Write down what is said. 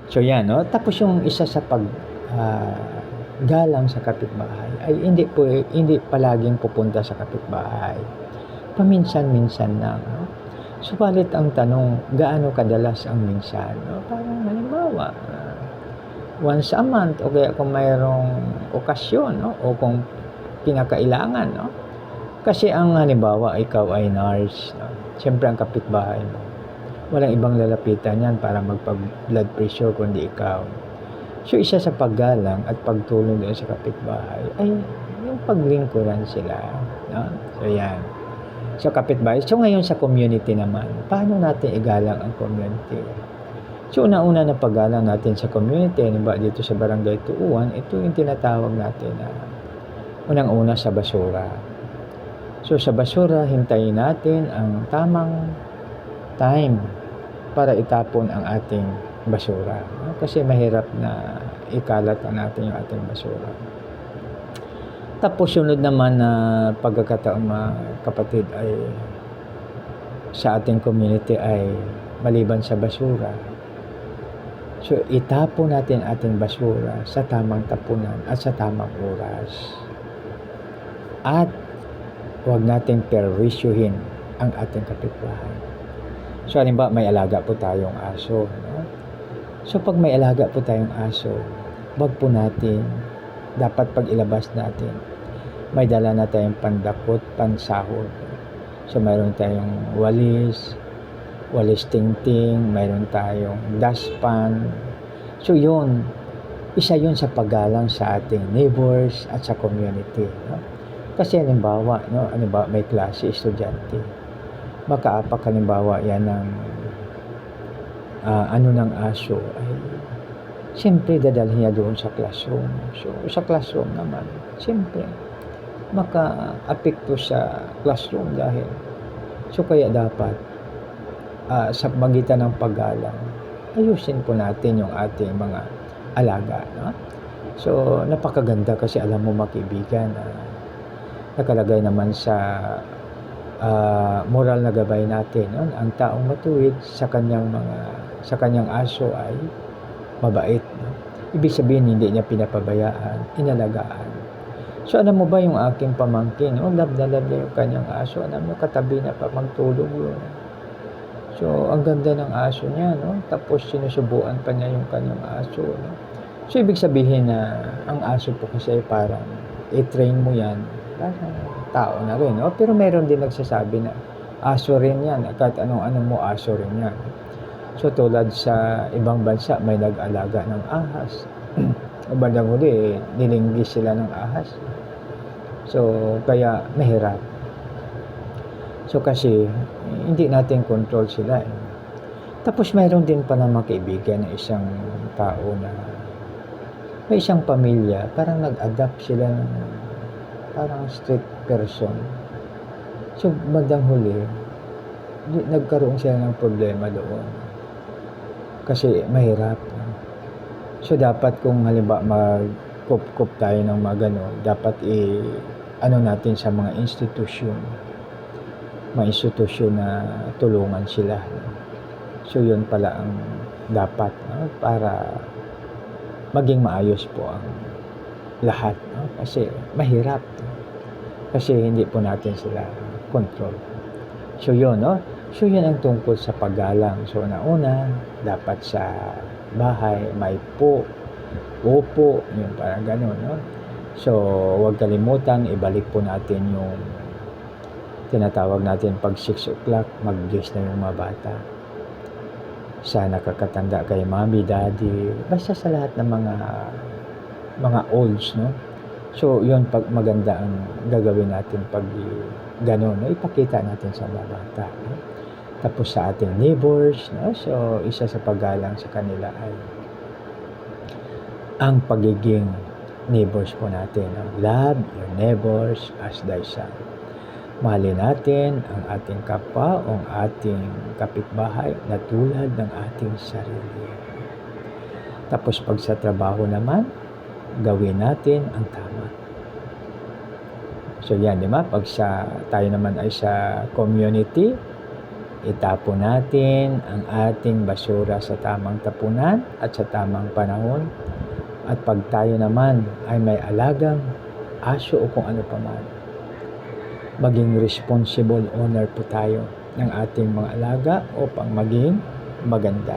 So yan, no? Tapos yung isa sa galang sa kapitbahay ay hindi palaging pupunta sa kapitbahay. Paminsan-minsan lang, no? Subalit ang tanong, gaano kadalas ang minsan? No? Parang halimbawa, once a month o kaya kung mayroong okasyon, no? O kung kinakailangan, no? Kasi ang halimbawa, ikaw ay nurse, no? Siyempre ang kapitbahay mo, walang ibang lalapitan yan para magpag-blood pressure kundi ikaw. So, isa sa paggalang at pagtulong doon sa kapitbahay ay yung paglingkuran sila, no? So, yan. So, kapitbahay. So, ngayon sa community naman, paano natin igalang ang community? So, una-una na paggalang natin sa community, halimbawa dito sa Barangay Tuuan, ito yung tinatawag natin na unang-una sa basura. So, sa basura, hintayin natin ang tamang time para itapon ang ating basura. Kasi mahirap na ikalat natin yung ating basura. Tapos, sunod naman na pagkakataon mga kapatid ay sa ating community ay maliban sa basura. So, itapon natin ating basura sa tamang tapunan at sa tamang oras. At huwag nating perwisyuhin ang ating kapitbahay. So, halimbawa, may alaga po tayong aso. No? So, pag may alaga po tayong aso, wag po natin, dapat pag ilabas natin, may dala na tayong pandakot, pansahod. So, mayroon tayong walis tingting, mayroon tayong dustpan. So, yun, isa yun sa paggalang sa ating neighbors at sa community. No? Kasi halimbawa, no, halimbawa may klase, estudyante. Makaapak halimbawa yan ng ng aso ay siyempre dadalhin niya doon sa classroom. So sa classroom naman, siyempre maka-apekto sa classroom dahil so kaya dapat sa magitan ng paggalang ayusin po natin yung ating mga alaga. No? So napakaganda kasi alam mo makibigan nakalagay naman sa moral na gabay natin, no? Ang taong matuwid sa kanyang aso ay mabait, no? Ibig sabihin hindi niya pinapabayaan, inalagaan. So alam mo ba yung aking pamangkin, no? Love na love niya yung kanyang aso. Alam mo, katabi na pa magtulog yun. So ang ganda ng aso niya, no? Tapos sinusubuan pa niya yung kanyang aso, no? So ibig sabihin na ang aso po kasi ay parang i-train mo yan, parang tao na rin, no? Pero meron din nagsasabi na aso rin yan, kahit anong mo aso rin yan. So tulad sa ibang bansa may nag-alaga ng ahas. Bandang huli nilinggis sila ng ahas. So kaya mahirap. So kasi hindi natin control sila. Tapos mayroon din pa naman kaibigan na isang tao na may isang pamilya, parang nag-adapt sila ng parang street person. So, bandang huli, nagkaroon sila ng problema doon. Kasi mahirap. So, dapat kung halimbawa mag-kup tayo ng mga gano'n, dapat natin sa mga institusyon na tulungan sila. So, yun pala ang dapat, no? Para maging maayos po ang lahat, no? Kasi mahirap, kasi hindi po natin sila control. So yun, no? So yun ang tungkol sa paggalang. So una dapat sa bahay may opo, yung parang gano'n, no? So huwag kalimutan, ibalik po natin yung tinatawag natin pag 6 o'clock mag-bless na yung mga bata. Sana kakatanda kay mami, daddy, basta sa lahat ng mga olds, no? So, yun, pag maganda ang gagawin natin pag gano'n, no? Ipakita natin sa mga bata, no? Tapos sa ating neighbors, no? So, isa sa paggalang sa kanila ay ang pagiging neighbors po natin, no? Love your neighbors as thyself. Mahalin natin ang ating kapwa o ang ating kapitbahay na tulad ng ating sarili. Tapos pag sa trabaho naman, gawin natin ang tama. So yan, di ba? Pag tayo naman ay sa community, Itapon natin ang ating basura sa tamang tapunan at sa tamang panahon. At pag tayo naman ay may alagang aso o kung ano pa man, maging responsible owner po tayo ng ating mga alaga upang maging maganda.